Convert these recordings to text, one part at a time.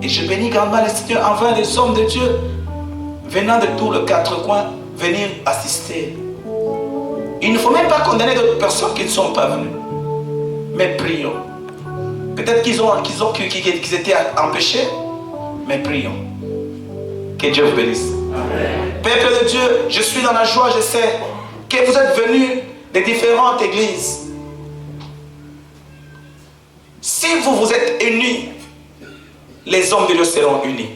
Et je bénis grandement le Seigneur envers les hommes de Dieu venant de tous les quatre coins venir assister. Il ne faut même pas condamner d'autres personnes qui ne sont pas venues. Mais prions. Peut-être qu'ils étaient empêchés, mais prions. Que Dieu vous bénisse. Amen. Peuple de Dieu, je suis dans la joie, je sais que vous êtes venus de différentes églises. Si vous vous êtes unis, les hommes de Dieu seront unis.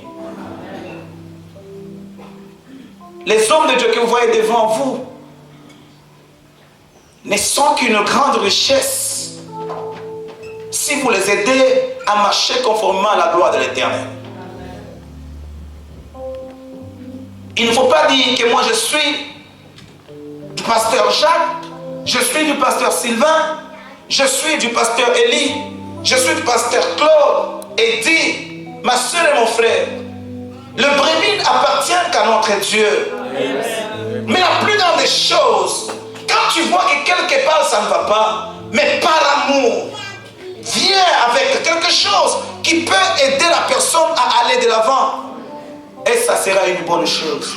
Les hommes de Dieu que vous voyez devant vous ne sont qu'une grande richesse si vous les aidez à marcher conformément à la gloire de l'Éternel. Il ne faut pas dire que moi je suis du pasteur Jacques, je suis du pasteur Sylvain, je suis du pasteur Élie, je suis du pasteur Claude, Eddie, ma soeur et mon frère. Le brebis appartient qu'à notre Dieu. Mais la plus grande des choses, quand tu vois que quelque part ça ne va pas, mais par amour, viens avec quelque chose qui peut aider la personne à aller de l'avant. Et ça sera une bonne chose.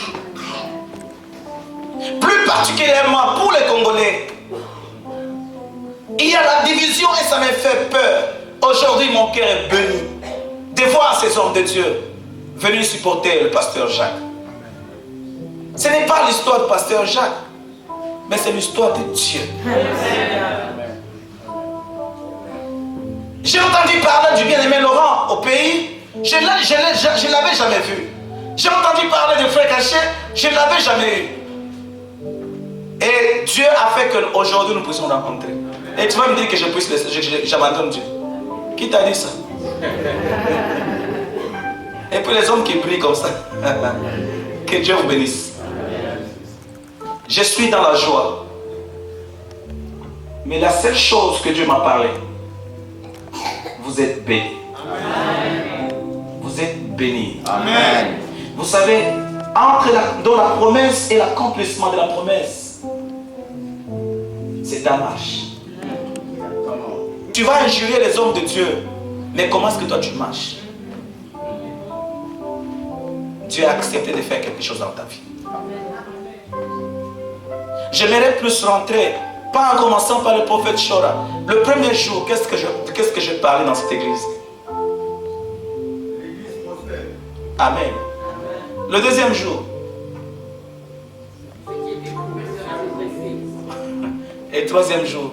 Plus particulièrement pour les Congolais, il y a la division et ça me fait peur. Aujourd'hui, mon cœur est béni de voir ces hommes de Dieu venus supporter le pasteur Jacques. Ce n'est pas l'histoire du pasteur Jacques, mais c'est l'histoire de Dieu. J'ai entendu parler du bien-aimé Laurent au pays, je ne l'avais jamais vu. J'ai entendu parler de frère Caché, je ne l'avais jamais eu. Et Dieu a fait qu'aujourd'hui nous puissions rencontrer. Et tu vas me dire que j'abandonne Dieu. Qui t'a dit ça? Et puis les hommes qui prient comme ça. Que Dieu vous bénisse. Je suis dans la joie. Mais la seule chose que Dieu m'a parlé, vous êtes bénis. Vous êtes bénis. Amen. Vous savez, dans la promesse et l'accomplissement de la promesse, c'est ta marche. Tu vas injurer les hommes de Dieu, mais comment est-ce que toi tu marches? Dieu a accepté de faire quelque chose dans ta vie. J'aimerais plus rentrer, pas en commençant par le prophète Shora. Le premier jour, qu'est-ce que je parlais dans cette église? Amen. Le deuxième jour. Et troisième jour.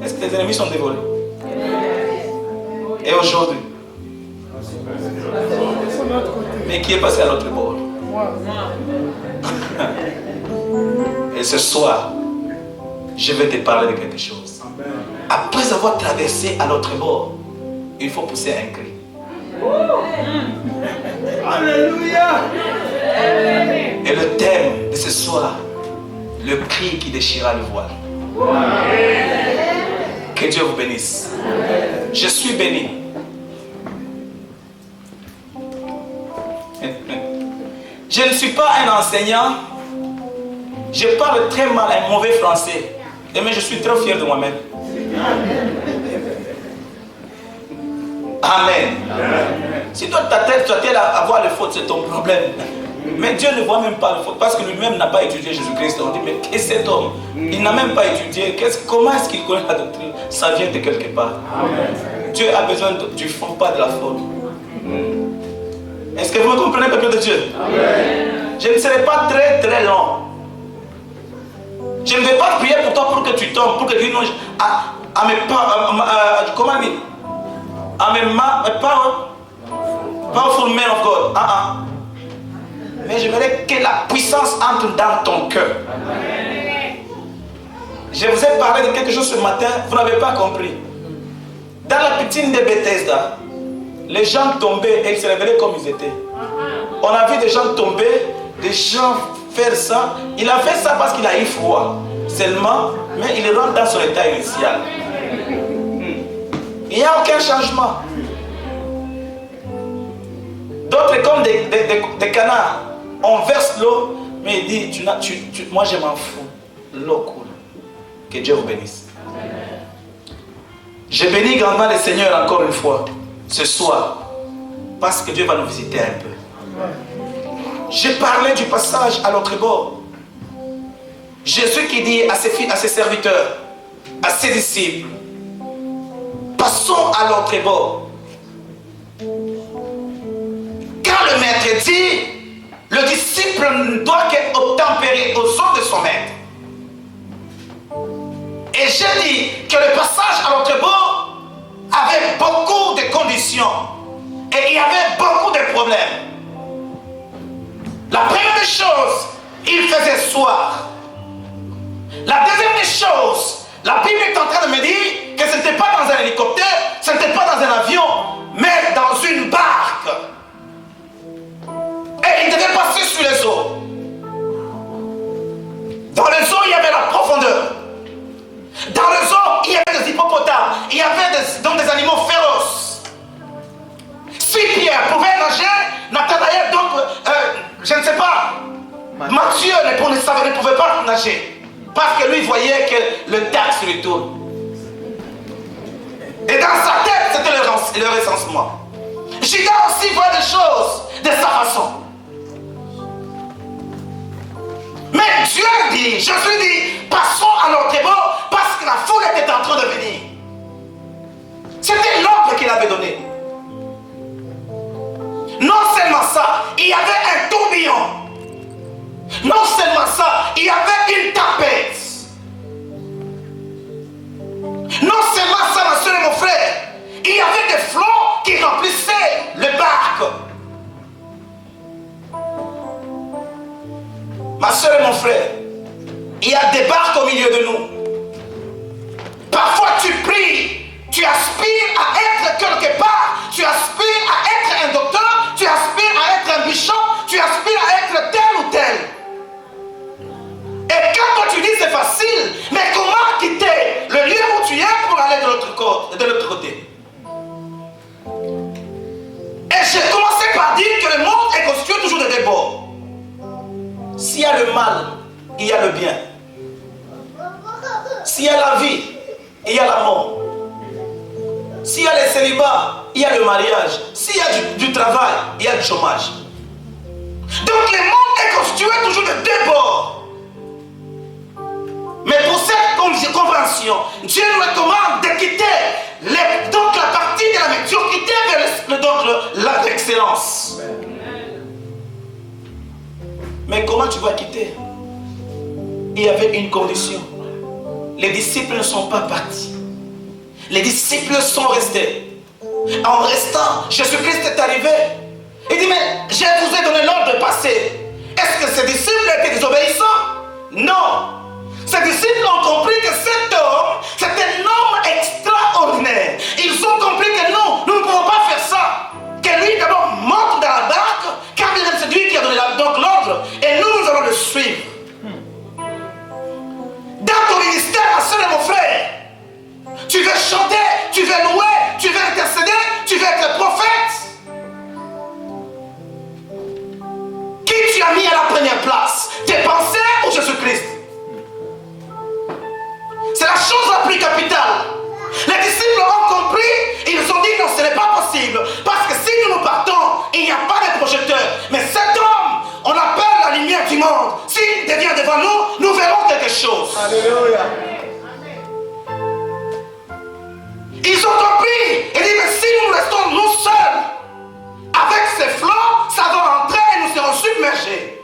Est-ce que tes ennemis sont dévolés? Et aujourd'hui? Mais qui est passé à l'autre bord? Et ce soir, je vais te parler de quelque chose. Après avoir traversé à l'autre bord, il faut pousser un cri. Alléluia! Et le thème de ce soir, le cri qui déchira le voile. Que Dieu vous bénisse. Je suis béni. Je ne suis pas un enseignant. Je parle très mal un mauvais français. Mais je suis très fier de moi-même. Amen. Si toi ta tête, tu as à avoir les fautes, c'est ton problème. Mais Dieu ne voit même pas les fautes parce que lui-même n'a pas étudié Jésus-Christ. On dit, mais qu'est-ce que cet homme? Il n'a même pas étudié. Comment est-ce qu'il connaît la doctrine? Ça vient de quelque part. Amen. Dieu a besoin du fond, pas de la forme. Est-ce que vous me comprenez, peuple de Dieu? Amen. Je ne serai pas très très long. Je ne vais pas prier pour toi pour que tu tombes, pour que tu n'aies comment dire? Powerful man of God. Mais j'aimerais que la puissance entre dans ton cœur. Je vous ai parlé de quelque chose ce matin, vous n'avez pas compris. Dans la piscine de Bethesda, les gens tombaient et ils se révélaient comme ils étaient. On a vu des gens tomber, des gens faire ça. Il a fait ça parce qu'il a eu froid seulement, mais il rentre dans son état initial. Il n'y a aucun changement. D'autres comme des canards, on verse l'eau, mais il dit, moi je m'en fous. L'eau coule. Que Dieu vous bénisse. Je bénis grandement le Seigneur encore une fois, ce soir, parce que Dieu va nous visiter un peu. J'ai parlé du passage à l'autre bord. Jésus qui dit à ses serviteurs, à ses disciples, passons à l'autre bord. Quand le maître dit, le disciple ne doit qu'obtempérer aux ordres de son maître. Et j'ai dit que le passage à l'autre bord avait beaucoup de conditions et il y avait beaucoup de problèmes. La première chose, il faisait soir. La deuxième chose, la Bible est en train de me dire que ce n'était pas dans un hélicoptère, ce n'était pas dans un avion, mais dans une barque. Et il devait passer sur les eaux. Dans les eaux, il y avait la profondeur. Dans les eaux, il y avait des hippopotames, il y avait des animaux féroces. Si Pierre pouvait nager, Nathanaël, donc, je ne sais pas, Matthieu ne pouvait pas nager. Parce que lui voyait que le taxe lui tourne. Et dans sa tête, c'était le recensement. Judas aussi voit des choses de sa façon. Mais Dieu dit, Jésus dit, passons à l'autre bord parce que la foule était en train de venir. C'était l'ordre qu'il avait donné. Non seulement ça, il y avait un tourbillon. Non seulement ça, il y avait une tempête. Non seulement ça, ma soeur et mon frère, il y avait des flots qui remplissaient le barque. Ma soeur et mon frère, il y a des barques au milieu de nous. Parfois tu pries, tu aspires à être quelque part, tu aspires à être un docteur, tu aspires à être un bishop, tu aspires à être tel ou tel. Et quand toi tu dis c'est facile, mais comment quitter le lieu où tu es pour aller de l'autre côté? Et j'ai commencé par dire que le monde est constitué toujours de débords. S'il y a le mal, il y a le bien. S'il y a la vie, il y a la mort. S'il y a les célibats, il y a le mariage. S'il y a du travail, il y a du chômage. Donc le monde est constitué toujours de débords. Mais pour cette compréhension, Dieu nous recommande de quitter donc la partie de la médiocrité vers l'excellence. Mais comment tu vas quitter? Il y avait une condition. Les disciples ne sont pas partis. Les disciples sont restés. En restant, Jésus-Christ est arrivé. Il dit, mais je vous ai donné l'ordre de passer. Est-ce que ces disciples étaient désobéissants? Non. Ces disciples ont compris que cet homme, c'est un homme extraordinaire. Ils ont compris que non, nous ne pouvons pas faire ça. Que lui d'abord monte dans la barque, car c'est lui qui a donné donc l'ordre, et nous allons le suivre. Dans ton ministère, ma soeur et mon frère, tu veux chanter, tu veux louer, tu veux intercéder, tu veux être prophète. Qui tu as mis à la première place? Tes pensées ou Jésus-Christ? C'est la chose la plus capitale. Les disciples ont compris, ils ont dit non, ce n'est pas possible. Parce que si nous partons, il n'y a pas de projecteur. Mais cet homme, on l'appelle la lumière du monde. S'il devient devant nous, nous verrons quelque chose. Alléluia. Ils ont compris. Ils disent, mais si nous restons nous seuls, avec ces flots, ça va entrer et nous serons submergés.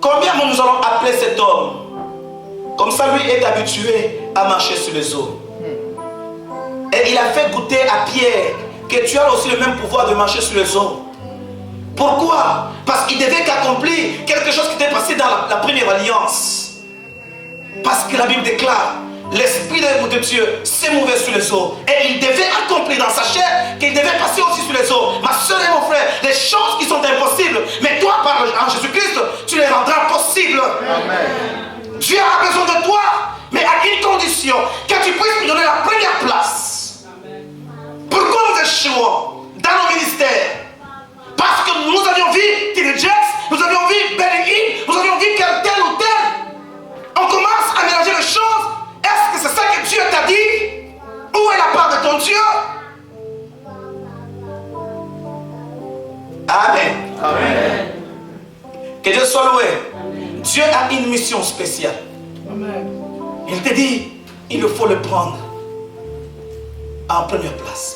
Combien nous allons appeler cet homme? Comme ça, lui est habitué à marcher sur les eaux. Et il a fait goûter à Pierre que tu as aussi le même pouvoir de marcher sur les eaux. Pourquoi? Parce qu'il devait accomplir quelque chose qui était passé dans la première alliance. Parce que la Bible déclare, l'Esprit de Dieu s'est mouvé sur les eaux. Et il devait accomplir dans sa chair qu'il devait passer aussi sur les eaux. Ma soeur et mon frère, les choses qui sont impossibles, mais toi, par en Jésus-Christ, tu les rendras possibles. Amen. Dieu a besoin de toi, mais à une condition, que tu puisses lui donner la première place. Pourquoi nous échouons dans nos ministères? Parce que nous avions vu T.D. Jakes, nous avions vu Benny Hinn, nous avions vu tel ou tel. On commence à mélanger les choses. Est-ce que c'est ça que Dieu t'a dit? Que Dieu soit loué. Amen. Dieu a une mission spéciale. Amen. Il te dit, il faut le prendre en première place.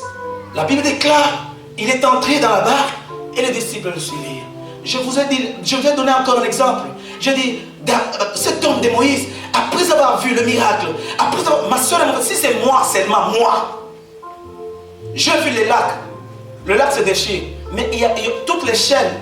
La Bible déclare, il est entré dans la barque et les disciples le suivirent. Je vous ai donné encore un exemple. Je dis, cet homme de Moïse, après avoir vu le miracle, après avoir, ma soeur, si c'est moi seulement, moi, j'ai vu le lac se déchire, mais il y a toutes les chaînes,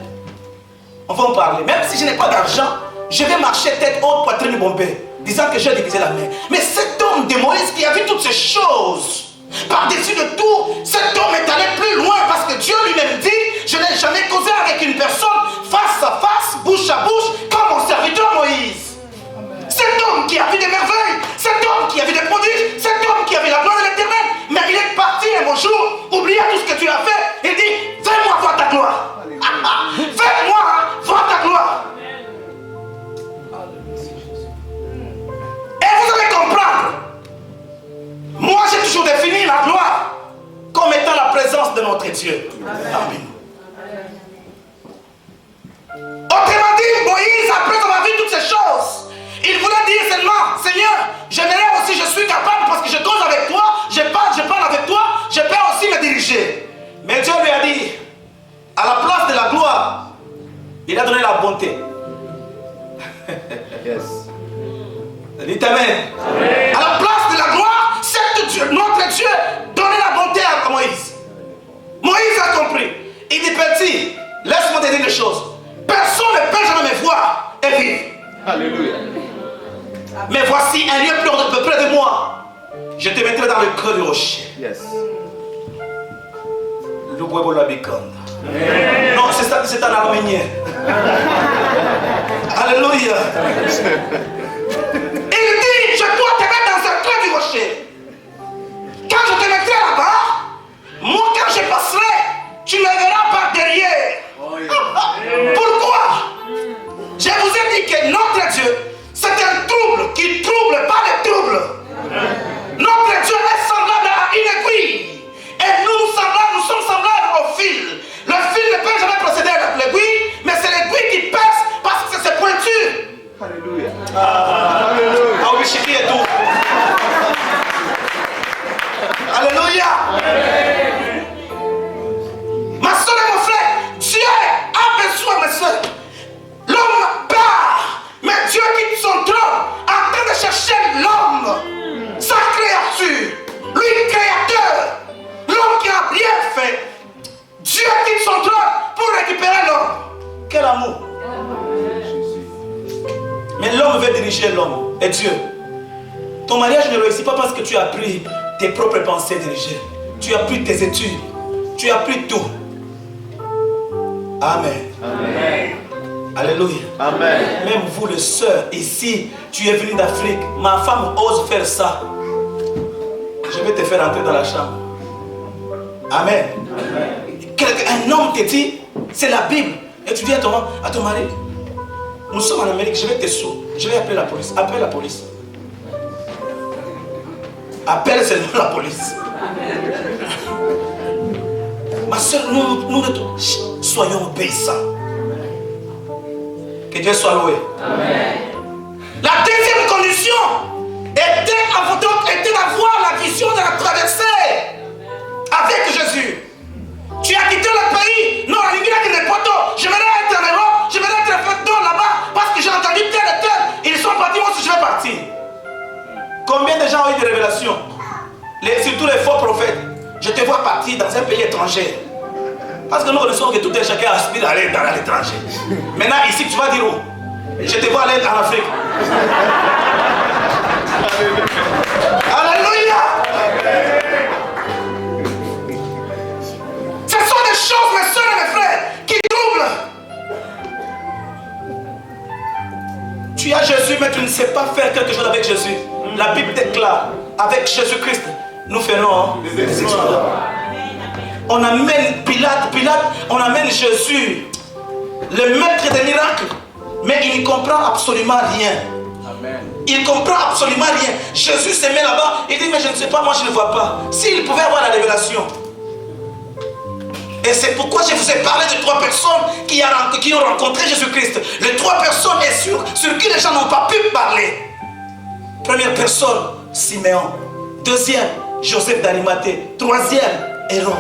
on va en parler. Même si je n'ai pas d'argent, je vais marcher tête haute, poitrine bombée, disant que j'ai divisé la mer. Mais cet homme de Moïse qui a vu toutes ces choses, par-dessus de tout, cet homme est allé plus loin parce que Dieu lui-même dit, je n'ai jamais causé avec une personne face à face, bouche à bouche, comme mon serviteur Moïse. Amen. Cet homme qui a vu des merveilles, cet homme qui a vu des prodiges, cet homme qui a vu la gloire de l'Éternel, mais il est parti un beau jour, oubliant tout ce que tu as fait, et dit, fais-moi voir ta gloire. Fais-moi voir ta gloire. Et vous allez comprendre. Moi, j'ai toujours défini la gloire comme étant la présence de notre Dieu. Amen. Autrement dit, Moïse, après avoir vu toutes ces choses, il voulait dire seulement, Seigneur, j'aimerais aussi, je suis capable parce que je cause avec toi, je parle avec toi, je peux aussi me diriger. Mais Dieu lui a dit, à la place de la gloire, il a donné la bonté. Yes. Dites Amen. Amen. À la place de la gloire, notre Dieu donnait la bonté à Moïse. Moïse a compris. Il dit, petit, laisse-moi te dire des choses. Personne ne peut jamais me voir et vivre. Alléluia. Mais voici un lieu plus près de moi. Je te mettrai dans le creux du rocher. Yes. Le bois la biconde. Non, c'est un arménien. Alléluia. Il dit, je dois te mettre dans un creux du rocher. Quand je te mettrai là-bas, moi quand je passerai, tu me verras par derrière. Pourquoi? Je vous ai dit que notre Dieu, c'est un trouble qui trouble pas les troubles. Notre Dieu est semblable à une aiguille. Et nous sommes semblables au fil. Le fil ne peut jamais procéder à l'aiguille, mais c'est l'aiguille qui perce parce que c'est pointu. Alléluia. Alléluia. Ma soeur et mon frère, Dieu a besoin, ma soeur. L'homme part, mais Dieu quitte son trône en train de chercher l'homme, sa créature, lui créateur, l'homme qui a bien fait. Dieu quitte son trône pour récupérer l'homme. Quel amour. Mais l'homme veut diriger l'homme et Dieu. Ton mariage ne réussit pas parce que tu as pris tes propres pensées dirigées. Tu as pris tes études. Tu as pris tout. Amen. Amen. Alléluia. Amen. Même vous, les sœurs, ici, tu es venu d'Afrique. Ma femme ose faire ça. Je vais te faire entrer dans la chambre. Amen. Amen. Un homme te dit, c'est la Bible. Et tu dis à ton mari, nous sommes en Amérique, je vais te sauver. Je vais appeler la police. Appelle la police. Appelle seulement la police. Ma soeur, nous soyons obéissants. Que Dieu soit loué. Amen. La deuxième condition était d'avoir la vision de la traversée avec Jésus. Tu as quitté le pays. Non, il dit que les poteaux, je vais être en Europe, je vais être fait là-bas parce que j'ai entendu tel et tel. Ils sont partis, moi aussi je vais partir. Combien de gens ont eu des révélations? Surtout les faux prophètes. Je te vois partir dans un pays étranger. Parce que nous connaissons que tout un chacun aspire à aller dans l'étranger. Maintenant, ici, tu vas dire où? Je te vois aller en Afrique. Alléluia. Ce sont des choses, mes soeurs et mes frères, qui troublent. Tu as Jésus, mais tu ne sais pas faire quelque chose avec Jésus. La Bible déclare, avec Jésus-Christ, nous ferons des exploits. On amène Pilate, on amène Jésus, le maître des miracles, mais il ne comprend absolument rien. Amen. Il ne comprend absolument rien. Jésus se met là-bas, il dit, mais je ne sais pas, moi je ne vois pas. S'il pouvait avoir la révélation. Et c'est pourquoi je vous ai parlé de 3 personnes qui ont rencontré Jésus-Christ. Les 3 personnes sur qui les gens n'ont pas pu parler. Première personne, Siméon. Deuxième, Joseph d'Arimathée. Troisième, Hérode.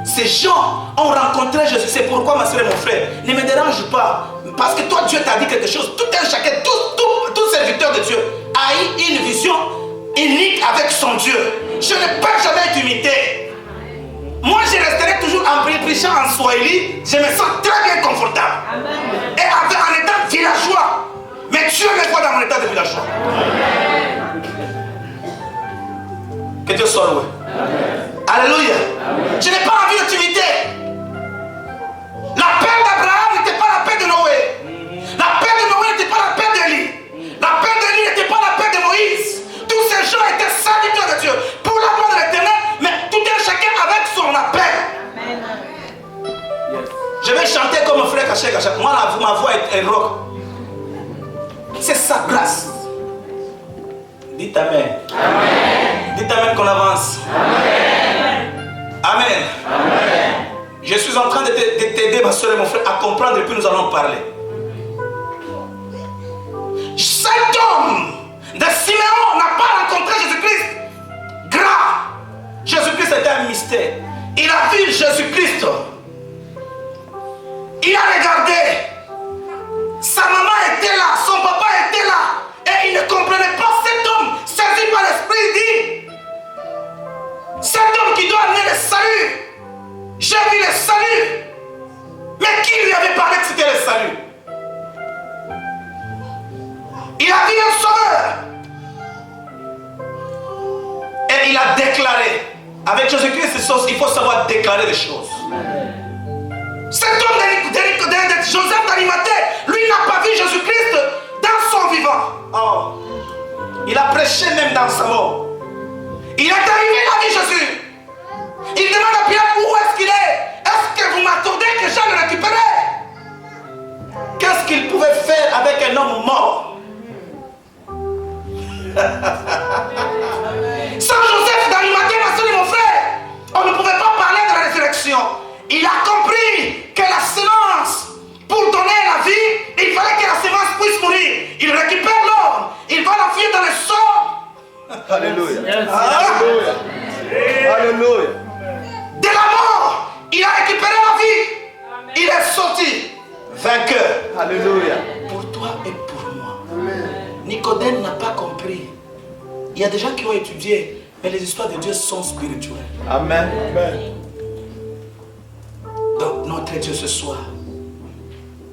Ces gens ont rencontré Jésus. C'est pourquoi, ma soeur et mon frère, ne me dérange pas. Parce que toi, Dieu t'a dit quelque chose. Tout un chacun, tout serviteur de Dieu a eu une vision unique avec son Dieu. Je n'ai pas jamais été imité. Moi, je resterai toujours en prêchant en Swahili. Je me sens très bien confortable. Amen. Et en étant villageois. Mais Dieu me voit dans mon état de villageois. Amen. Que Dieu soit loué. Alléluia. Amen. Je n'ai pas envie de t'imiter. La paix d'Abraham n'était pas la paix de Noé. La paix de Noé n'était pas la paix d'Élie. La paix d'Élie n'était pas la paix de Moïse. Tous ces gens étaient serviteurs de Dieu. Pour la gloire de l'Éternel, mais tout un chacun avec son appel. Je vais chanter comme un frère Kaché Kaché. Moi, ma voix est rock. C'est sa grâce. Dites Amen. Amen. Dites Amen qu'on avance. Amen. Amen. Amen. Je suis en train de t'aider, ma soeur et mon frère, à comprendre et puis nous allons parler. Cet homme de Siméon n'a pas rencontré Jésus-Christ. Grave. Jésus-Christ était un mystère. Il a vu Jésus-Christ. Il a regardé. Sa maman était là, son papa était là. Et il ne comprenait pas cet homme saisi par l'Esprit. Il dit, cet homme qui doit amener le salut. J'ai vu le salut. Mais qui lui avait parlé que c'était le salut? Il a vu un sauveur. Et il a déclaré. Avec Jésus-Christ, il faut savoir déclarer des choses. Cet homme de Joseph d'Arimathée, lui n'a pas vu Jésus-Christ dans son vivant. Oh. Il a prêché même dans sa mort. Il est arrivé, il a vu Jésus. Il demande à Pierre où est-ce qu'il est. Est-ce que vous m'attendez que j'aille le récupérer? Qu'est-ce qu'il pouvait faire avec un homme mort? Sans Joseph d'Arimathée, ma soeur et mon frère, on ne pouvait pas parler de la résurrection. Il a compris que la semence, pour donner la vie, il fallait que la semence puisse mourir. Il récupère l'homme, il va l'enfuir dans le sol. Alléluia. Yes. Alléluia. Alléluia. De la mort, il a récupéré la vie. Amen. Il est sorti vainqueur. Alléluia. Pour toi et pour moi. Amen. Nicodème n'a pas compris. Il y a des gens qui ont étudié, mais les histoires de Dieu sont spirituelles. Amen. Amen. Donc notre Dieu ce soir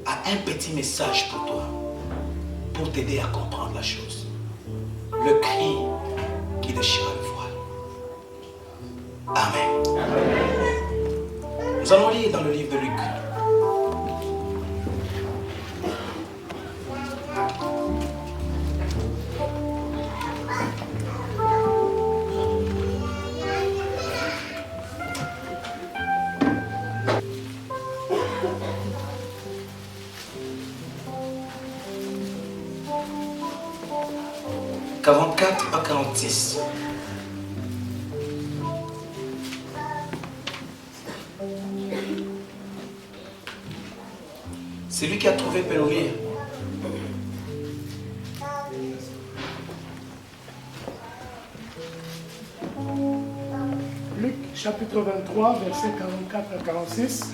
a un petit message pour toi, pour t'aider à comprendre la chose. Le cri qui déchire le voile. Amen. Amen. Nous allons lire dans le livre de Luc. « 44 à 46. C'est lui qui a trouvé Pénomir. Luc chapitre 23, versets 44 à 46.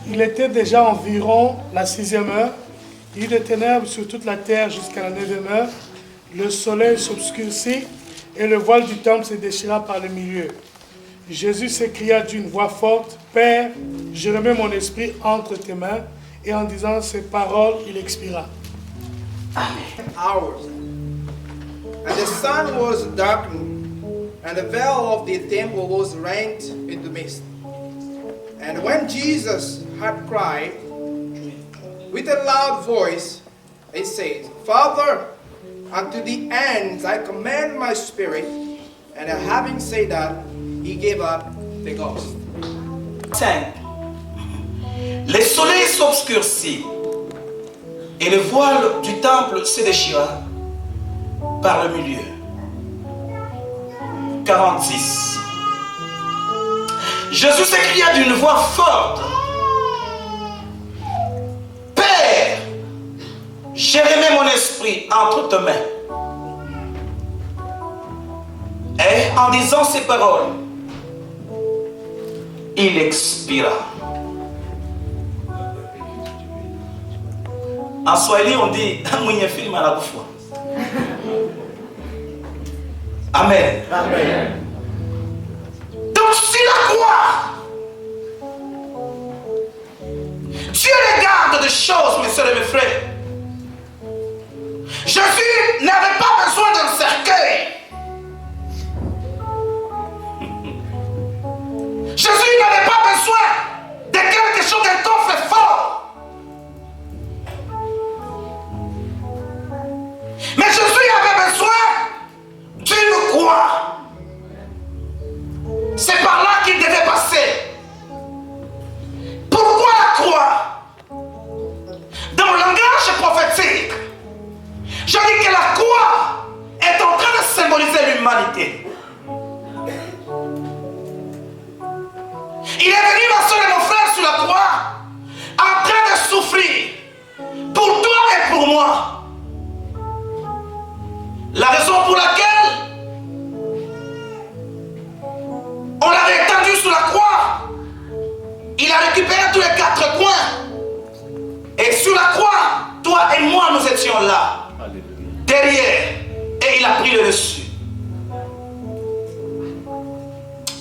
Il était déjà environ la 6e heure. Il y eut des ténèbres sur toute la terre jusqu'à la 9e heure. Le soleil s'obscurcit et le voile du temple se déchira par le milieu. Jésus s'écria d'une voix forte, « Père, je remets mon esprit entre tes mains. » Et en disant ces paroles, il expira. Amen. Hours. And the sun was darkened, and the veil of the temple was rent in the midst. And when Jesus had cried with a loud voice, he said, Father, unto the end I commend my spirit. And having said that, he gave up the ghost. 5. Le soleil s'obscurcit et le voile du temple se déchira par le milieu. 46. Jésus s'écria d'une voix forte. Père, j'ai remis mon esprit entre tes mains. Et en disant ces paroles, il expira. En Swahili, on dit mwenye film anakufa. Amen. Amen. Donc sur la croix, Dieu regarde des choses, mes soeurs et mes frères. Jésus n'avait pas besoin d'un cercueil. Jésus n'avait pas besoin de quelque chose, d'un coffre fort. Mais Jésus avait besoin d'une croix. C'est par là qu'il devait passer. Pourquoi la croix? Dans le langage prophétique, je dis que la croix est en train de symboliser l'humanité. Il est venu, ma soeur et mon frère, sur la croix, en train de souffrir pour toi et pour moi. La raison pour laquelle on l'avait étendu sur la croix, il a récupéré tous les quatre coins. Et sur la croix, toi et moi, nous étions là, derrière, et il a pris le dessus.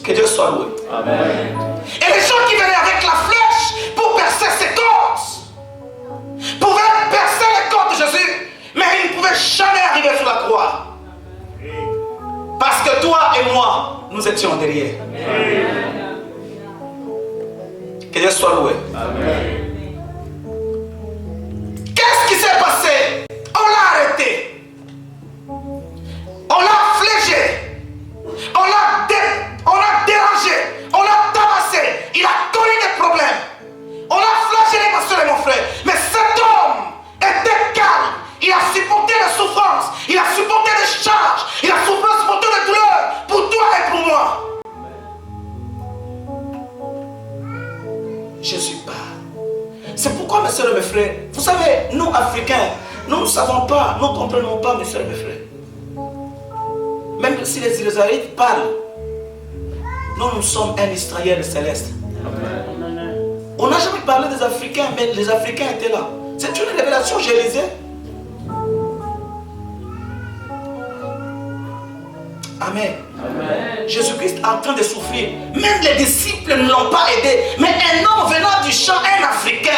Que Dieu soit loué. Amen. Et les gens qui venaient avec la flèche pour percer ses côtes pouvaient percer les côtes de Jésus, mais ils ne pouvaient jamais arriver sur la croix. Parce que toi et moi, nous étions derrière. Que Dieu soit loué. Amen. Qu'est-ce qui s'est passé? On l'a arrêté. On l'a flégé. On l'a dérangé. On l'a tabassé. Il a connu des problèmes. On l'a flagellé, ma soeur et mon frère. Mais cet homme était calme. Il a supporté les souffrances. Il a supporté les charges. Il a supporté les douleurs. Pour toi et pour moi. Jésus parle. C'est pourquoi, mes soeurs et mes frères, vous savez, nous, Africains, nous ne savons pas, nous ne comprenons pas, mes soeurs et mes frères. Même si les Israélites parlent, nous sommes un Israël céleste. Amen. On n'a jamais parlé des Africains, mais les Africains étaient là. C'est une révélation, je lisais. Amen. Amen. Jésus-Christ est en train de souffrir. Même les disciples ne l'ont pas aidé. Mais un homme venant du champ, un Africain.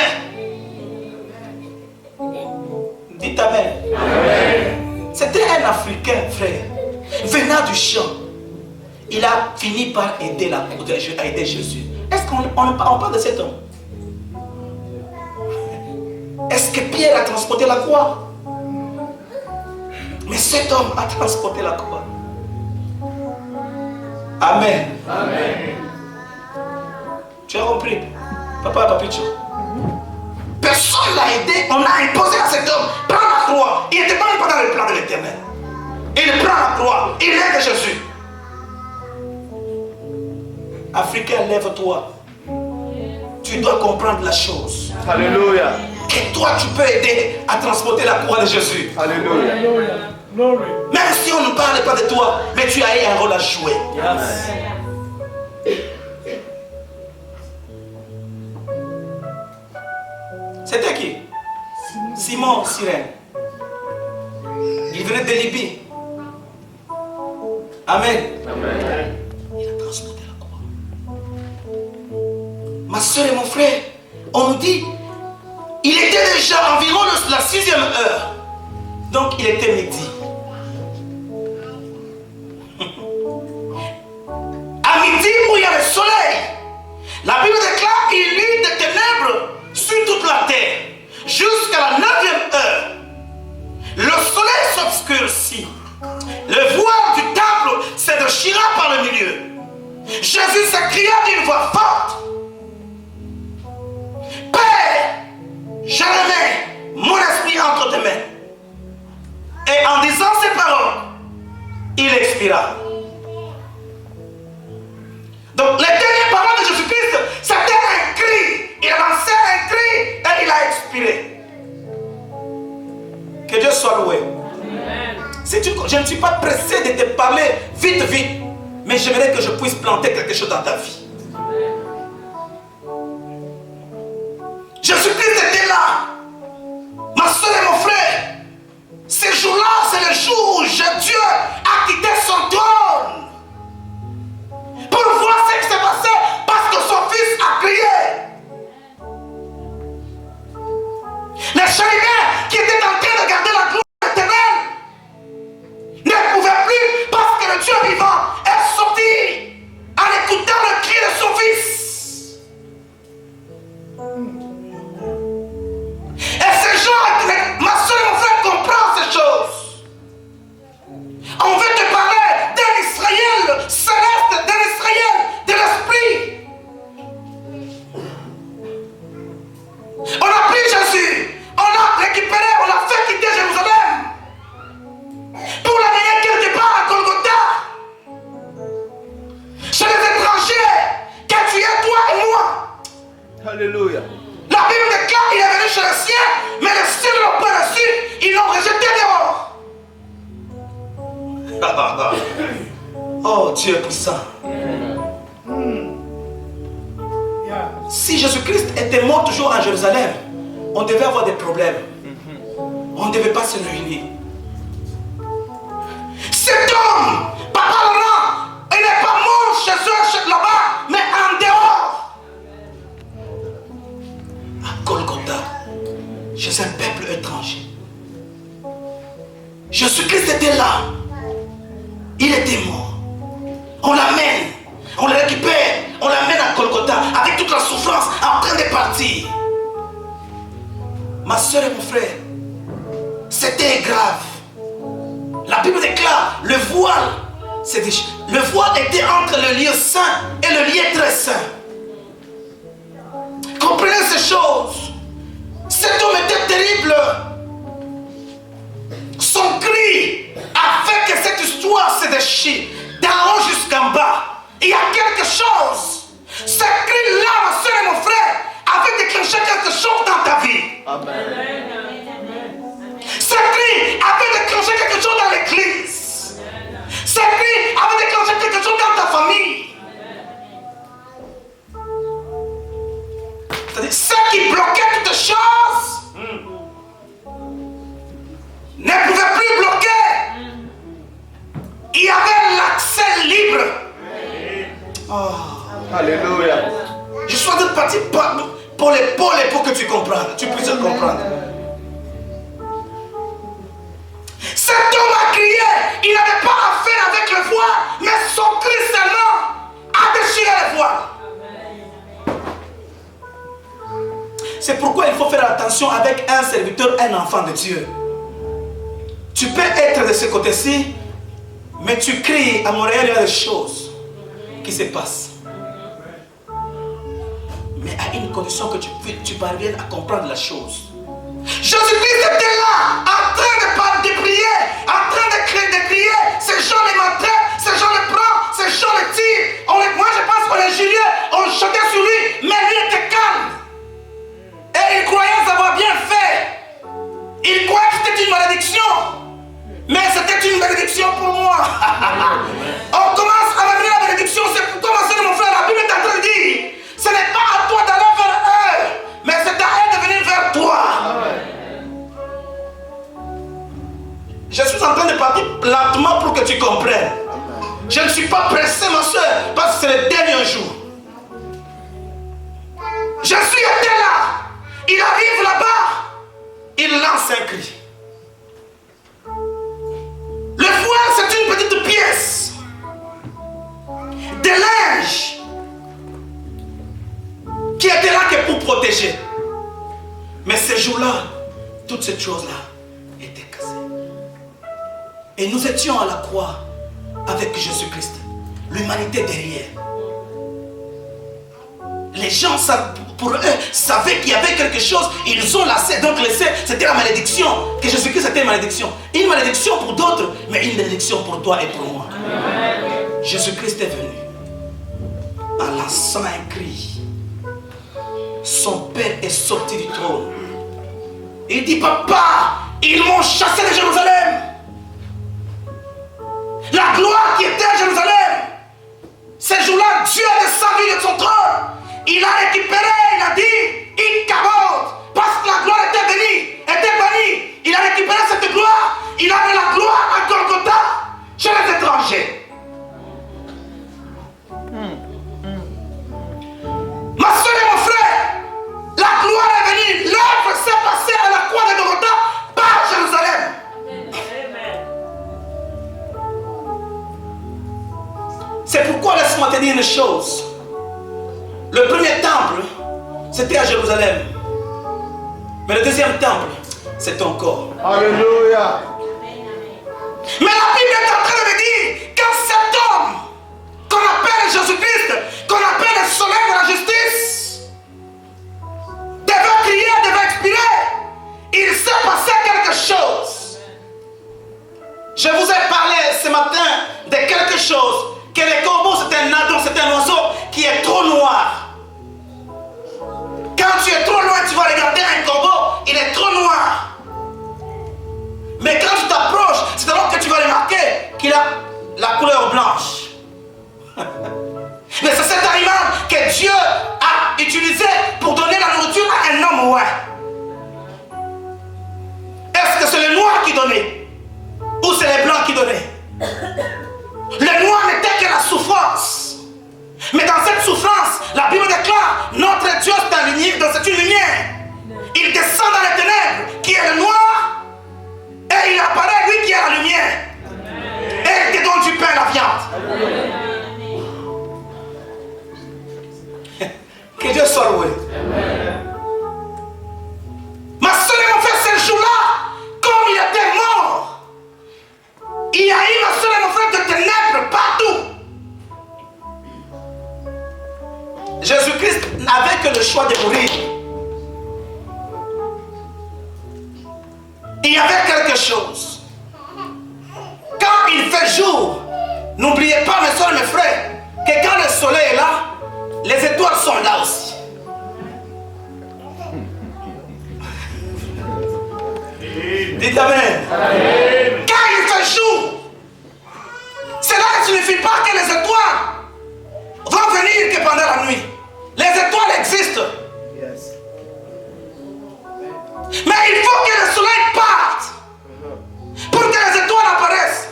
Dites Amen. Amen. C'était un Africain, frère. Venant du champ. Il a fini par aider à aider Jésus. Est-ce qu'on parle de cet homme? Est-ce que Pierre a transporté la croix? Mais cet homme a transporté la croix. Amen. Amen. Tu as compris? Papa, papicho. Personne ne l'a aidé. On a imposé à cet homme. Prends la croix. Il n'était pas dans le plan de l'Éternel. Il prend la croix. Il aide Jésus. Africain, lève-toi. Tu dois comprendre la chose. Alléluia. Que toi, tu peux aider à transporter la croix de Jésus. Alléluia. Alléluia. Glory. Même si on ne parle pas de toi, mais tu as eu un rôle à jouer. C'était qui? Simon Cyrène. Il venait de Libye. Amen. Amen. Il a transporté la croix. Ma soeur et mon frère, on nous dit, il était déjà environ la 6e heure. Donc il était midi. À midi où il y a le soleil, la Bible déclare qu'il y eut des ténèbres sur toute la terre. Jusqu'à la 9e heure, le soleil s'obscurcit. Le voile du temple se déchira par le milieu. Jésus s'écria d'une voix forte: Père, je remets mon esprit entre tes mains. Et en disant ces paroles, il expira. Donc les dernières paroles de Je ne suis pas pressé de te parler vite, vite. Mais j'aimerais que je puisse planter quelque chose dans ta vie. Jésus-Christ était là. Ma soeur et mon frère. Ces jours-là, c'est le jour où Dieu a quitté son trône. Pour voir ce qui s'est passé parce que son fils a crié. Les chérubins qui étaient en train de garder la gloire éternelle ne pouvaient plus parce que le Dieu vivant est sorti en écoutant le cri de son fils. Et ces gens, ma soeur et mon frère comprennent ces choses. On veut te parler d'un Israël céleste, d'un Israël de l'esprit. On a pris Jésus, on l'a récupéré, on l'a fait quitter Jérusalem pour l'amener quelque part à Golgotha. Chez les étrangers, que tu es toi et moi. Alléluia. La Bible déclare qu'il est venu chez les siens, mais les siens ne l'ont pas reçu, ils l'ont rejeté dehors. Oh, Dieu est puissant. Si Jésus-Christ était mort toujours à Jérusalem, on devait avoir des problèmes. On ne devait pas se réunir. Cet homme, Papa Laurent, il n'est pas mort chez eux, là-bas, mais en dehors. À Golgotha, chez un peuple étranger. Jésus-Christ était là. Il était mort. On l'amène, on le récupère, on l'amène à Golgotha avec toute la souffrance en train de partir. Ma soeur et mon frère, c'était grave. La Bible déclare le voile. Le voile était entre le lieu saint et le lieu très saint. Comprenez ces choses. Cet homme était terrible. Son cri a fait que cette histoire se déchire d'en haut jusqu'en bas. Il y a quelque chose. Ce cri-là, ma soeur et mon frère, avait déclenché quelque chose dans ta vie. Amen. Ce cri avait déclenché quelque chose dans l'église. Ce cri avait déclenché quelque chose dans ta famille. C'est-à-dire, ce qui bloquait toutes choses ne pouvait plus bloquer. Il y avait l'accès libre. Oh. Alléluia. Je suis en train de partir pour l'épaule pour que tu comprennes, tu puisses comprendre. Cet homme a crié, il n'avait pas affaire avec le voile, mais son cri seulement a déchiré le voile. C'est pourquoi il faut faire attention avec un serviteur, un enfant de Dieu. Tu peux être de ce côté-ci, mais tu cries à Montréal, il y a des choses qui se passent. Mais à une condition que tu parviennes à comprendre la chose. Jésus-Christ était là, en train de prier, en train de crier. Ces gens les maltraitent, ces gens les prennent, ces gens les tirent. Moi je pense qu'on les jurait, on chantait sur lui, mais lui était calme. Et il croyait avoir bien fait. Il croyait que c'était une malédiction. Mais c'était une bénédiction pour moi. On commence à amener la bénédiction. C'est pourquoi, ma soeur et mon frère, la Bible est en train de dire, ce n'est pas à toi d'aller vers eux, mais c'est à eux de venir vers toi. Je suis en train de partir lentement pour que tu comprennes. Je ne suis pas pressé, ma soeur, parce que c'est le dernier jour. Jésus était là. Il arrive là-bas. Il lance un cri. Le voile, c'est une petite pièce de linge qui était là que pour protéger. Mais ces jours-là, toutes ces choses-là étaient cassées. Et nous étions à la croix avec Jésus-Christ. L'humanité derrière. Les gens, pour eux, savaient qu'il y avait quelque chose. Ils ont laissé. Donc laissé, c'était la malédiction. Que Jésus-Christ était une malédiction. Une malédiction pour d'autres, mais une bénédiction pour toi et pour moi. Jésus-Christ est venu en lançant un cri. Son père est sorti du trône. Il dit, papa, ils m'ont chassé de Jérusalem. La gloire qui était à Jérusalem. Ces jours-là, Dieu est descendu de son trône. Il a récupéré, il a dit, il cabote. Parce que la gloire était bannie. Il a récupéré cette gloire. Il a mis la gloire à Golgotha chez les étrangers. Ma soeur et mon frère, la gloire est venue. L'œuvre s'est passée à la croix de Golgotha par Jérusalem. C'est pourquoi laisse-moi te dire une chose. Le premier temple, c'était à Jérusalem. Mais le deuxième temple, c'est ton corps. Alléluia. Mais la Bible est en train de me dire quand cet homme qu'on appelle Jésus-Christ, qu'on appelle le soleil de la justice, devait crier, devait expirer, il s'est passé quelque chose. Je vous ai parlé ce matin de quelque chose, que les corbeaux c'est un adon, c'est un oiseau qui est trop noir. Quand tu es trop loin, tu vas regarder un corbeau, il est trop noir. Mais quand tu t'approches, c'est alors que tu vas remarquer qu'il a la couleur blanche. Mais c'est cet animal que Dieu a utilisé pour donner la nourriture à un homme, ouais. Est-ce que c'est le noir qui donnait? Ou c'est les blancs qui donnaient? Le noir n'était que la souffrance. Mais dans cette souffrance, la Bible déclare, notre Dieu c'est une lumière. Il descend dans les ténèbres, qui est le noir, et il apparaît, lui qui est la lumière. Et il te donne du pain et la viande. Que Dieu soit loué. Ma soeur et mon frère, ce jour-là, comme il était mort, il y a eu, ma soeur et mon frère, de ténèbres partout. Jésus-Christ n'avait que le choix de mourir. Il y avait quelque chose. Quand il fait jour, n'oubliez pas, mes soeurs et mes frères, que quand le soleil est là, les étoiles sont là aussi. Dites Amen. Quand il fait jour, cela ne signifie pas que les étoiles vont venir que pendant la nuit. Les étoiles existent. Yes. Mais il faut que le soleil parte pour que les étoiles apparaissent.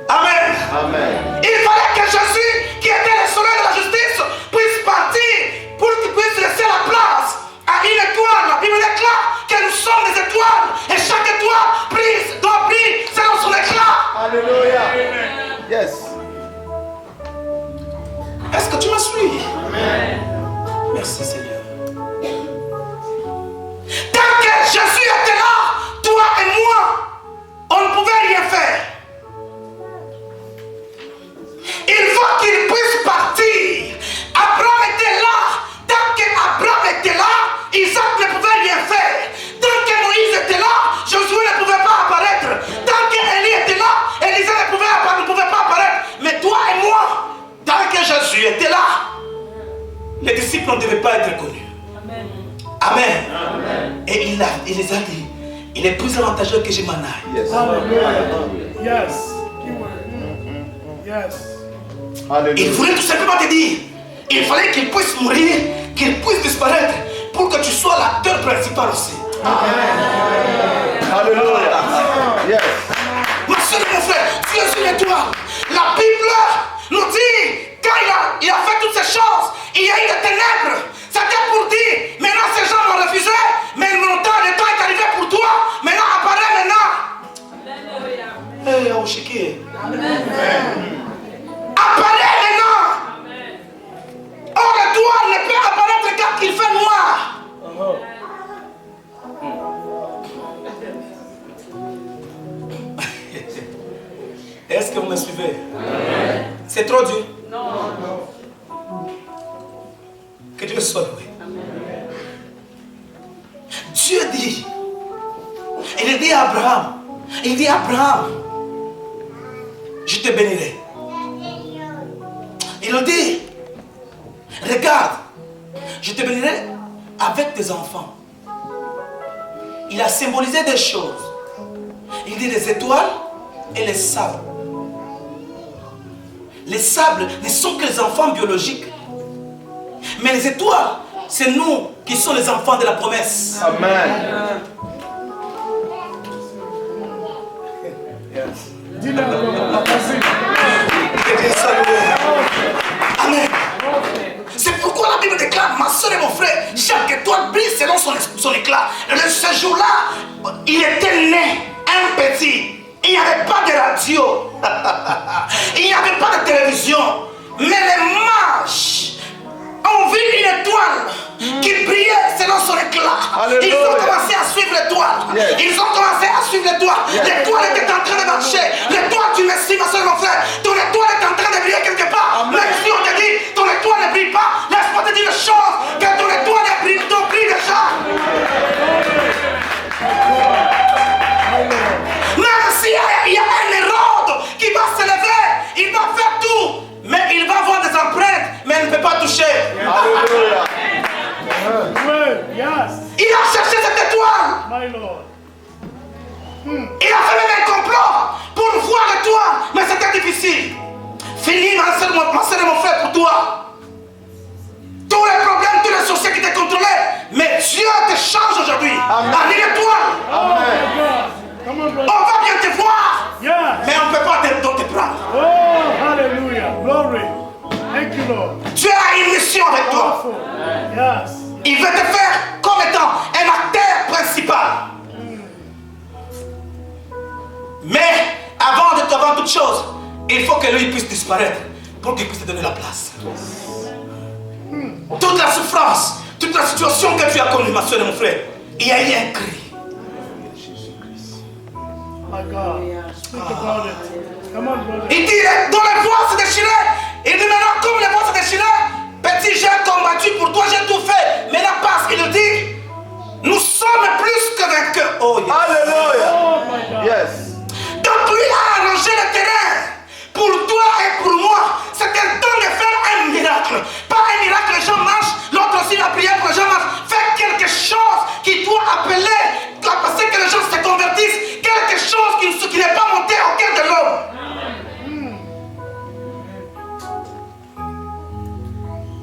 Amen. Amen. Il fallait que Jésus, qui était le soleil de la justice, puisse partir pour qu'il puisse laisser la place à une étoile. La Bible déclare que nous sommes des étoiles et chaque étoile doit briller selon son éclat. Alléluia. Yes. Est-ce que tu me suis? Amen. Merci Seigneur. Tant que Jésus était là, toi et moi, on ne pouvait rien faire. Il faut qu'il puisse partir. Abraham était là. Tant qu'Abraham était là, Isaac ne pouvait rien faire. Tant que Moïse était là, Josué ne pouvait pas apparaître. Tant qu'Élie était là, Élisée ne pouvait pas apparaître. Mais toi et moi, tant que Jésus était là, les disciples ne devaient pas être connus. Amen. Amen. Amen. Et il les a dit, il est plus avantageux que je m'en aille. Yes. Yes. Yes. Alléluia. Il voulait tout simplement te dire, il fallait qu'il puisse mourir, qu'il puisse disparaître, pour que tu sois l'acteur principal aussi. Alléluia. Yes. Ma soeur et mon frère, Dieu sur les toits. La Bible nous dit, quand il a fait toutes ces choses, il y a eu des ténèbres. C'était pour dire, maintenant ces gens m'ont refusé, mais le temps est arrivé pour toi. Maintenant, apparaît maintenant. Hey, oh, chéquier. Apparaît maintenant. Or, l'étoile ne peut apparaître quand il fait noir. Est-ce que vous me suivez? C'est trop dur? Non. Que Dieu soit loué. Dieu dit, il dit à Abraham, je te bénirai. Il nous dit, regarde, je te bénirai avec tes enfants. Il a symbolisé des choses. Il dit les étoiles, et les sables. Les sables ne sont que les enfants biologiques. Mais les étoiles, c'est nous qui sommes les enfants de la promesse. Amen. Dis-le encore, vas-y. Que Dieu soit loué. Amen. C'est pourquoi la Bible déclare, ma soeur et mon frère, chaque étoile brille selon son éclat. Et ce jour-là, il était né, un petit. Il n'y avait pas de radio. Il n'y avait pas de télévision. Mais les mages ont vu une étoile qui brillait selon son éclat. Alléluia. Ils ont commencé à suivre l'étoile. Yes. Ils ont commencé à suivre l'étoile. Yes. L'étoile était en train de marcher. L'étoile, tu me suis, ma soeur et mon frère. Ton étoile est en train de briller quelque part. Amen. Même si on te dit, ton étoile ne brille pas, laisse-moi te dire une chose, que ton étoile brille déjà. Même s'il y a un Hérode qui va se lever, il va faire tout. Mais il va avoir des empreintes, mais il ne peut pas toucher. Alléluia. Oui, yes, Il a cherché cette étoile. my Lord. Il a fait même un complot pour voir l'étoile, mais c'était difficile. Fini, ma soeur et mon frère, pour toi. Tous les problèmes, tous les sorciers qui te contrôlaient, mais Dieu te change aujourd'hui. Amen. Allez, l'étoile. Amen. Come on, On brother. va bien te voir, Yes. mais on ne peut pas te prendre. Oh, hallelujah. Glory. Thank you, Lord. Dieu a une mission avec toi. Powerful. Yes. Il veut te faire comme étant un acteur principal. Mais avant toute chose, il faut que lui puisse disparaître pour qu'il puisse te donner la place. Toute la souffrance, toute la situation que tu as connue, ma soeur et mon frère, il y a eu un cri. My God. Speak about it. Come on, brother. Il dit, dans les bois se déchiraient. Il dit maintenant, comme les bois se déchiraient, petit, j'ai combattu pour toi, j'ai tout fait. Maintenant, parce qu'il dit, nous sommes plus que vainqueurs. Oh, yes. Hallelujah. Oh, my God. Yes. Donc lui a arrangé le terrain pour toi et pour moi. C'est un temps de faire un miracle. Pas un miracle, les gens marchent. L'autre aussi va prier pour les gens marchent. Fais quelque chose qui doit appeler, parce que les gens se convertissent. Quelque chose qui n'est pas monté au cœur de l'homme.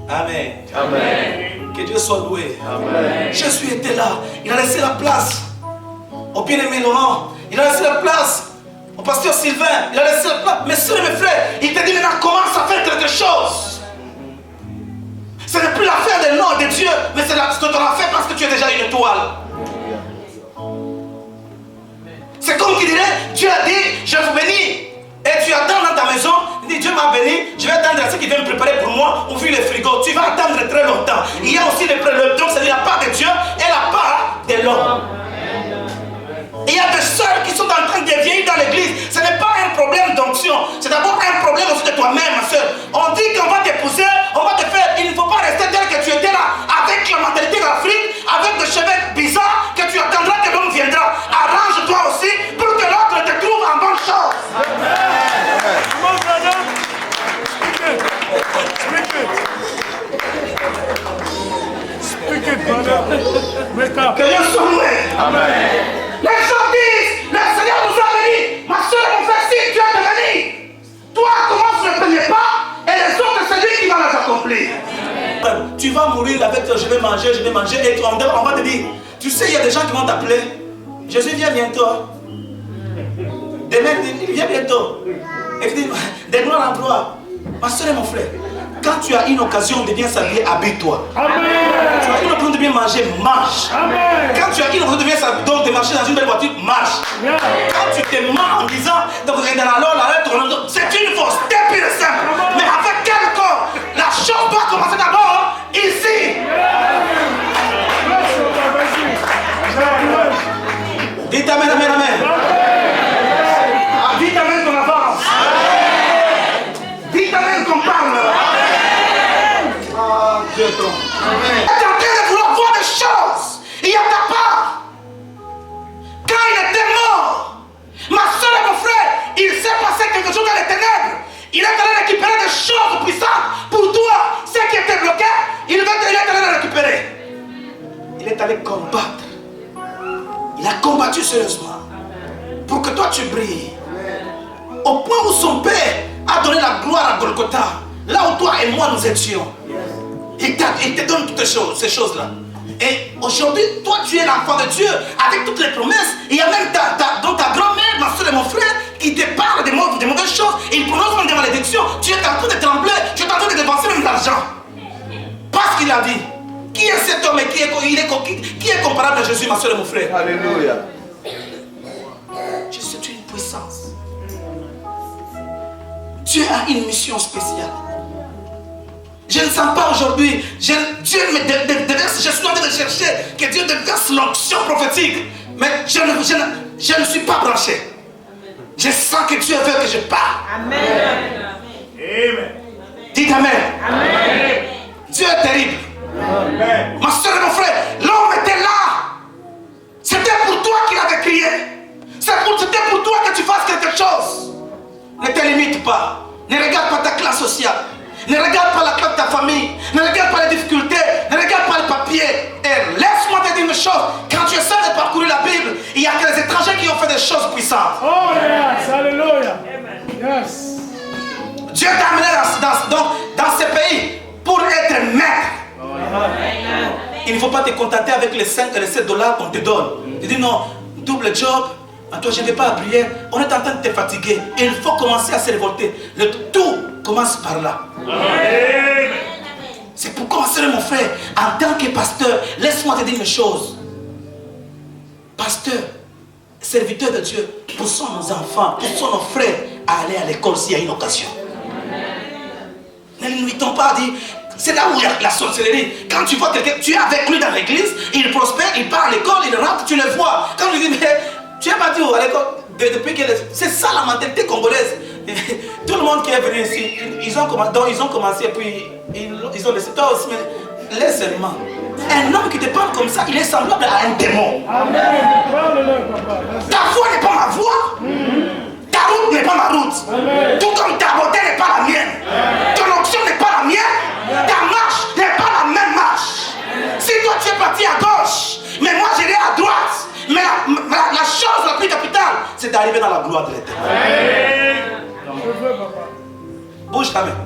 Amen. Amen. Que Dieu soit loué. Amen. Jésus était là. Il a laissé la place au bien-aimé Laurent. Il a laissé la place au pasteur Sylvain. Il a laissé la place. Mes soeurs et mes frères, il te dit maintenant commence à faire quelque chose. Ce n'est plus l'affaire des noms de Dieu, mais c'est ce que tu as fait parce que tu es déjà une étoile. C'est comme qui dirait, Dieu a dit, je vous bénis. Et tu attends dans ta maison, il dit, Dieu m'a béni, je vais attendre à ceux qui viennent me préparer pour moi, on vit le frigo. Tu vas attendre très longtemps. Il y a aussi le donc c'est-à-dire la part de Dieu et la part de l'homme. Il y a des sœurs qui sont en train de vieillir dans l'église. Ce n'est pas un problème d'onction. C'est d'abord un problème aussi de toi-même, ma soeur. On dit qu'on va t'épouser, on va te faire. Il ne faut pas rester tel que tu étais là, avec la mentalité d'Afrique, avec des cheveux bizarres, que tu attendras que l'homme viendra. Arrange-toi aussi pour que l'autre te trouve en bonne chose. Come on, brother. Speak it. Speak it. Speak it, brother. Wake up. Que Dieu soit loué. Amen. Les gens disent, le Seigneur nous a bénis. Ma soeur et mon frère, si Dieu te bénit, toi commence le premier pas et les autres, c'est lui qui va les accomplir. Tu vas mourir avec je vais manger, et on va te dire, tu sais, il y a des gens qui vont t'appeler. Jésus vient bientôt. Demain, il vient bientôt. Et tu dis, donne-moi l'emploi. Ma soeur et mon frère, quand tu as une occasion de bien s'habiller, habille-toi. Amen. Tu as une occasion de bien manger, mange. Amen. Quand tu as une occasion de bien donc de marcher dans une belle voiture, marche. Yeah. Quand tu te mens en disant, c'est une fausse, c'est pire et simple. Mais avec quel corps? La chose doit commencer d'abord ici. Dites amen, amen, amen. Dites amen qu'on avance. Dites amen qu'on parle. Ah, Dieu ton. Tu es en train de vouloir voir des choses. Il y a ta part. Quand il était mort, ma soeur et mon frère, il s'est passé quelque chose dans les ténèbres. Il est allé récupérer des choses puissantes pour toi. Ce qui était bloqué, il est allé les récupérer. Il est allé combattre. Il a combattu sérieusement pour que toi tu brilles. au point où son père a donné la gloire à Golgotha, là où toi et moi nous étions. Il te donne toutes ces choses-là. Et aujourd'hui, toi tu es l'enfant de Dieu avec toutes les promesses. Il y a même ta grand-mère, ma soeur et mon frère qui te parlent des mauvaises choses. Et ils prononcent même des malédictions. Tu es en train de trembler, tu es en train de dépenser même de l'argent. Parce qu'il a dit. Qui est cet homme et qui est comparable à Jésus, ma soeur et mon frère? Alléluia. Jésus est une puissance. Dieu a une mission spéciale. Je ne sens pas aujourd'hui, Dieu me déverse, je suis en train de chercher que Dieu déverse l'onction prophétique. Mais je ne suis pas branché. Je sens que Dieu veut que je parle. Amen. Amen. Dites Amen. Amen. Dieu est terrible. Amen. Ma soeur et mon frère, l'homme était là. C'était pour toi qu'il avait crié. C'était pour toi que tu fasses quelque chose. Ne te limite pas. Ne regarde pas ta classe sociale. Ne regarde pas la classe de ta famille. Ne regarde pas les difficultés. Ne regarde pas les papiers. Et laisse-moi te dire une chose. Quand tu essaies de parcourir la Bible, il n'y a que les étrangers qui ont fait des choses puissantes. Oh yes, alléluia. Yes. Dieu t'a amené dans ce pays pour être maître. Il ne faut pas te contenter avec les 5 et les 7 dollars qu'on te donne. Tu dis non, double job. Toi, je ne vais pas à prière. On est en train de te fatiguer. Et il faut commencer à se révolter. Tout commence par là. Amen. C'est pour commencer, mon frère. En tant que pasteur, laisse-moi te dire une chose. Pasteur, serviteur de Dieu, poussons nos enfants, poussons nos frères à aller à l'école s'il y a une occasion. Ne limitons pas à dire, c'est là où il y a la sorcellerie. Quand tu vois quelqu'un, tu es avec lui dans l'église, il prospère, il part à l'école, il rentre, tu le vois. Quand tu dis, mais tu es parti où à l'école depuis qu'elle est... C'est ça la mentalité congolaise. Tout le monde qui est venu ici, ils ont commencé, puis ils ont laissé. Toi aussi, mais laisse seulement. Un homme qui te parle comme ça, il est semblable à un démon. Amen. Parle-le, papa. Merci. Ta voix n'est pas ma voix. Ta route n'est pas ma route. Amen. Tout comme ta beauté n'est pas la mienne. Ton onction n'est pas la mienne. Ta marche n'est pas la même marche. Si toi tu es parti à gauche, mais moi j'irai à droite. Mais la chose la plus capitale, c'est d'arriver dans la gloire de l'Éternel. Je veux, papa. Bouge ta main.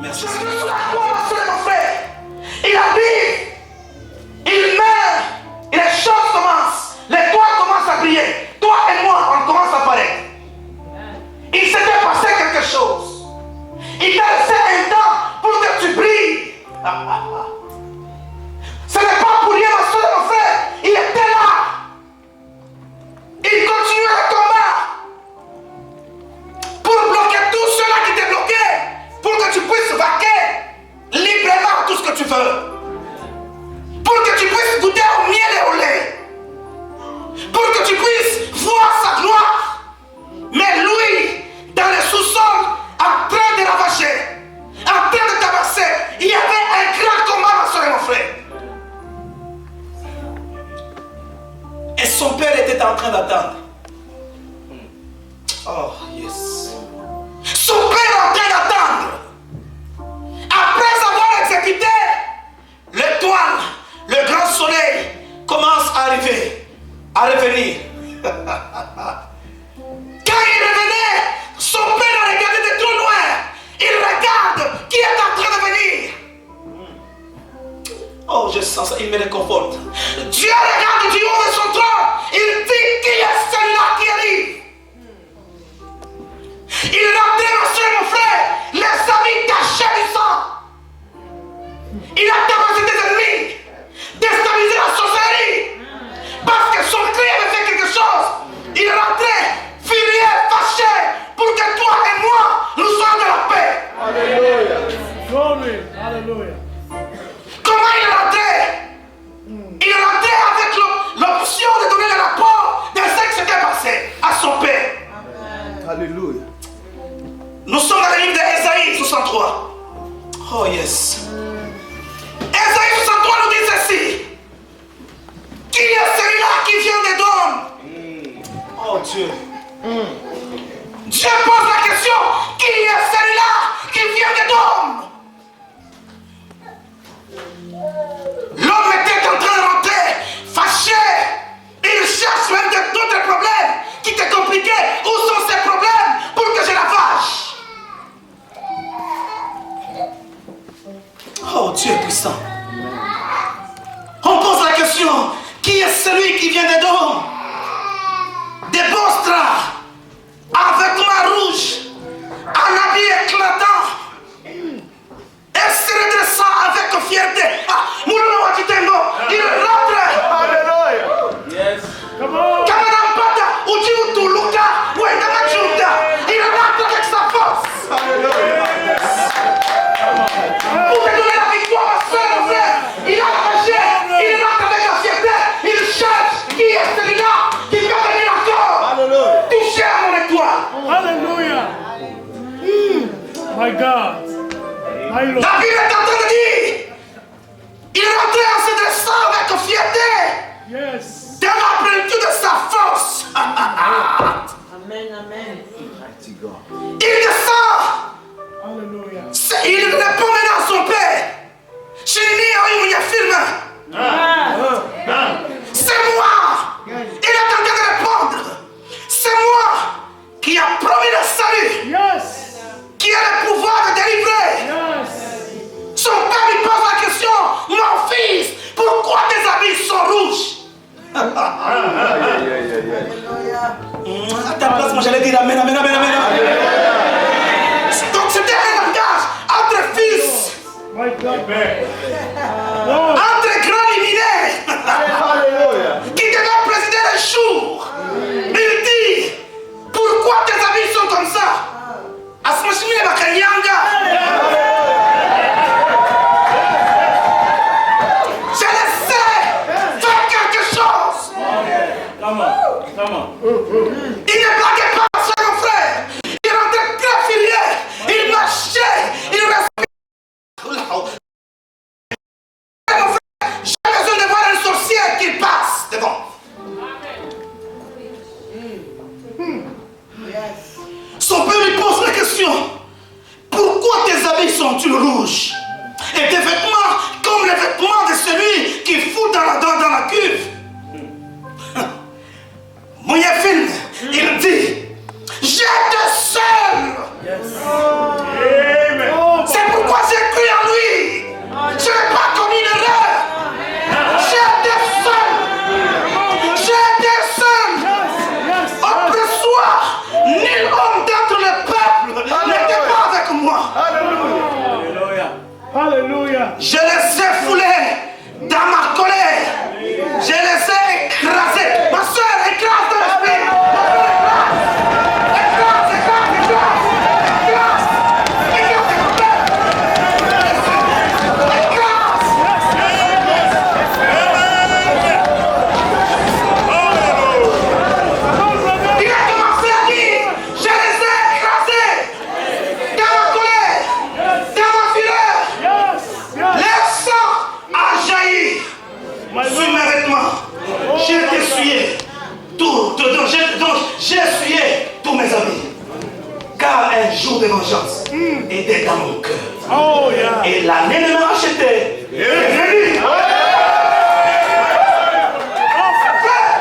Merci. Mon frère, il arrive, il meurt, et les choses commencent. L'étoile commence à briller. Toi et moi, on commence à apparaître. Il s'était passé quelque chose. Il t'a laissé un temps pour que tu brilles. Ce n'est pas pour rien, ma soeur et mon frère. Il était là. Il continuait le combat pour bloquer tous ceux-là qui t'ont bloqué, pour que tu puisses vaquer librement tout ce que tu veux, pour que tu puisses goûter au miel et au lait, pour que tu puisses voir sa gloire. Mais lui, dans le sous-sol, en train de ravager, en train de tabasser, il y avait un grand combat, ma soeur et mon frère. Et son père était en train d'attendre. Oh, yes. Son père est en train d'attendre. Après avoir exécuté, l'étoile, le grand soleil commence à arriver, à revenir. Quand il revenait, son père a regardé de trop loin. Il regarde qui est en train de venir. Oh, je sens ça, il me réconforte. Dieu regarde du haut de son trône. Il dit qui est celui-là qui arrive. Il rentrait, ma soeur et mon frère, les amis cachés du sang. Il a tabassé des ennemis, déstabilisé la sorcellerie. Parce que son cri avait fait quelque chose. Il rentrait, furieux, fâché, pour que toi et moi, nous soyons de la paix. Alléluia. Glory. Alléluia. Comment il rentrait? Il rentrait avec l'option de donner le rapport de ce qui s'était passé à son père. Alléluia. Nous sommes dans le livre d'Ésaïe 63. Oh yes. Ésaïe 63 nous dit ceci. Qui est celui-là qui vient d'Édom? Oh Dieu. Dieu pose la question. Qui est celui-là qui vient d'Édom? L'homme était en train de rentrer, fâché. Il cherche même d'autres problèmes qui te My God. My Lord. La Bible est en train de dire, il rentrait en se dressant avec fierté, Yes. dans la plénitude de sa force. Amen, amen. Il descend, Hallelujah. il répond maintenant à son père. C'est moi. Il est en train de répondre. C'est moi qui a promis le salut, Yes. qui a le pouvoir de délivrer. Yes. Son père lui pose la question, mon fils, pourquoi tes habits sont rouges? À ta place, moi j'allais dire amen, amen, amen, amen. Donc c'était un langage entre fils, My God. entre grands luminaires qui devaient présider les jours. Il dit, pourquoi tes habits sont comme ça? Asmachimine Bakanyanga. Je le sais, faire quelque chose. Il ne blaguait pas son frère. Il rentrait très furieux. Il marchait. Il respirait. Mon frère, j'ai besoin de voir un sorcier qui passe devant. Son père lui pose la question. Pourquoi tes habits sont-ils rouges? Et tes vêtements comme les vêtements de celui qui fout dans la cuve. Mon film, il dit, j'étais seul. C'est pourquoi j'ai cru en lui. Je n'ai pas commis une erreur. J'étais seul. Après soi, nul homme d'entre le peuple n'était pas avec moi. Hallelujah. Je les ai foulés dans ma colère. Je les ai écrasés. Ma soeur, écrase ton esprit. Il a commencé à dire, je les ai écrasés dans ma colère, dans ma fureur. Le sang a jailli sur mes vêtements. J'ai essuyé tout, j'ai essuyé tous mes amis. Car un jour de vengeance était dans mon cœur. Oh, yeah. Et l'année de me racheter est venue. Frère,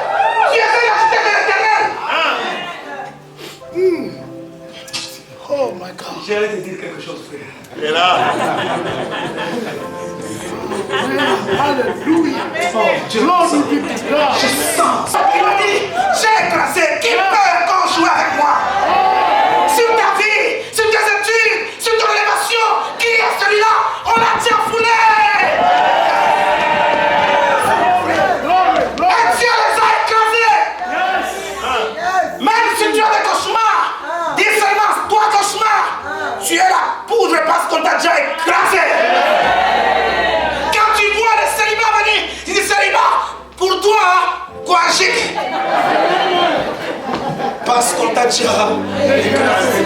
tu essaies d'acheter de l'éternel. Oh, my God. J'allais te dire quelque chose, frère. Hallelujah. Lord, we give you God. Je sens. Il m'a dit, j'ai écrasé. Qui peut encore jouer avec moi? Sur ta vie, sur tes études, sur ton élévation, qui est celui-là? On l'a déjà foulé. Et Dieu les a écrasés. Même si tu as des cauchemars, dis seulement, toi cauchemar, tu es la poudre parce qu'on t'a déjà écrasé. Quand tu vois le célibat venir, tu dis célibat, pour toi, quoi, chic. Parce qu'on t'a déjà écrasé.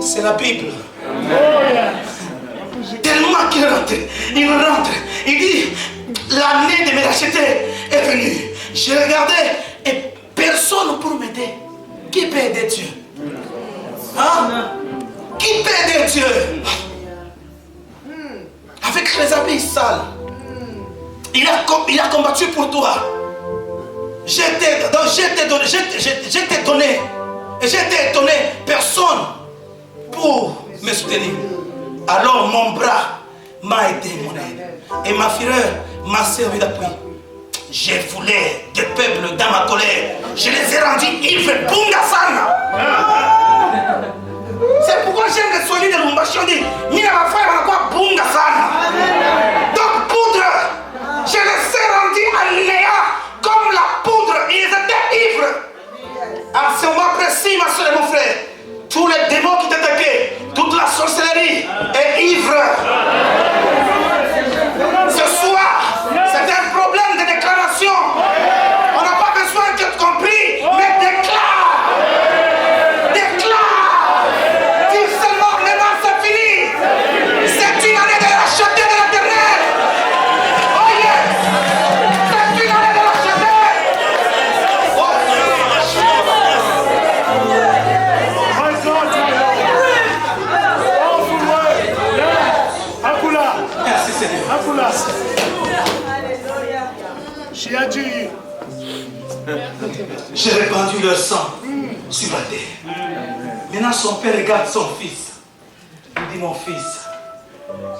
C'est la Bible. Tellement qu'il rentre, il dit, l'année de me racheter est venue. Je regardais et personne pour m'aider. Qui peut aider Dieu? Hein? Qui peut aider Dieu? Avec les habits sales. Il a combattu pour toi. Je t'ai donné. Et j'étais étonné. Personne pour me soutenir. Alors mon bras m'a été mon aide. Et ma fureur m'a servi d'appui. J'ai foulé des peuples dans ma colère. Je les ai rendus ivres. Bungasana. C'est pourquoi j'aime les soigner de Lumbashi. On dit, Mina ma frère, on a quoi Bungasana. Donc poudre, je les ai rendus à néant comme la poudre. Ils étaient ivres. À ce moment précis, ma soeur et mon frère, tous les démons qui t'attaquaient, toute la sorcellerie est ivre. Ce soir, c'est un problème de déclaration. On n'a pas besoin d'être compris, mais déclare. Déclare. sang sur la terre. Maintenant, son père regarde son fils. Il dit, mon fils,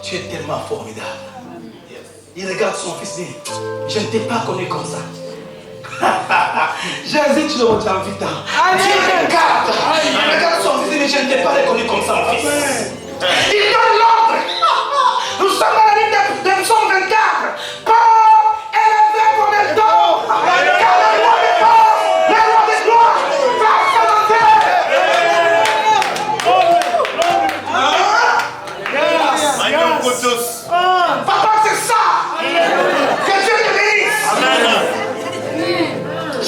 tu es tellement formidable. Il regarde son fils et dit, je ne t'ai pas connu comme ça. Jésus, tu le vois dans le vite. Il regarde son fils et dit, je ne t'ai pas reconnu comme ça, mon fils. Il donne l'ordre. Nous sommes dans la ligne de Psaume 24. Paul élevé pour les dons. Car le roi des forces, le roi des gloires, va s'annoncer. Papa, c'est ça. Que Dieu te bénisse.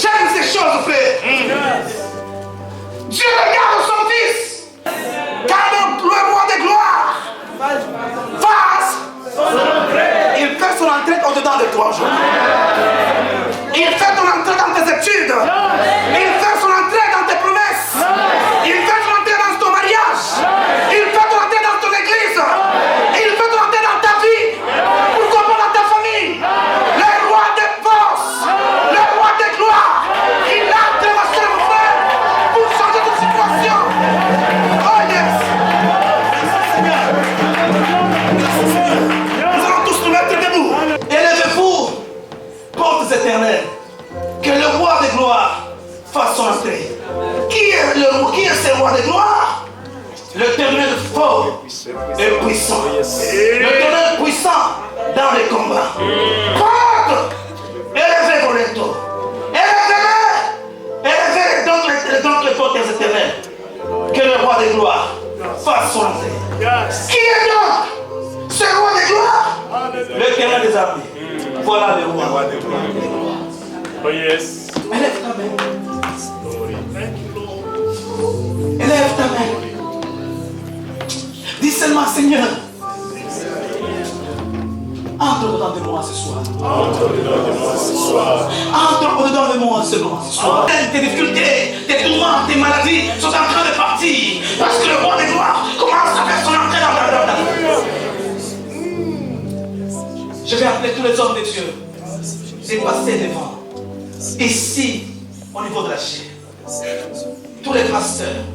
J'aime ces choses, frère. Dieu regarde son fils. Car le roi des gloires il fait son entrée au-dedans de toi aujourd'hui. Il fait ton entrée dans tes études. Il fait son entrée dans tes promesses. Il fait ton entrée dans ton mariage. Il fait ton entrée dans ton église. Il fait ton entrée dans ta vie. Pourquoi pas dans ta famille? Le roi des forces, le roi des gloires, il a démontré mon frère pour changer de situation. Oh yes. Nous allons tous nous mettre debout. Élevez-vous, portes éternelles, que le roi de gloire fasse son entrée. Qui est ce roi de gloire? L'Éternel fort et puissant. L'Éternel puissant dans les combats. Porte, élevez vos lettres. Élevez donc les portes éternelles. Que le roi de gloire fasse son entrée. Qui est donc ce roi de gloire? L'Éternel des armées. Voilà le roi. Oh yes. Élève ta main. Élève ta main. Dis seulement, Seigneur, entre au-dedans de moi ce soir. Entre au-dedans de moi ce soir. Tes difficultés, tes tourments, tes maladies sont en train de partir. Parce que le roi des gloires commence à faire son entrée dans ta vie. Je vais appeler tous les hommes de Dieu et passer devant. Ici, au niveau de la chair, tous les pasteurs,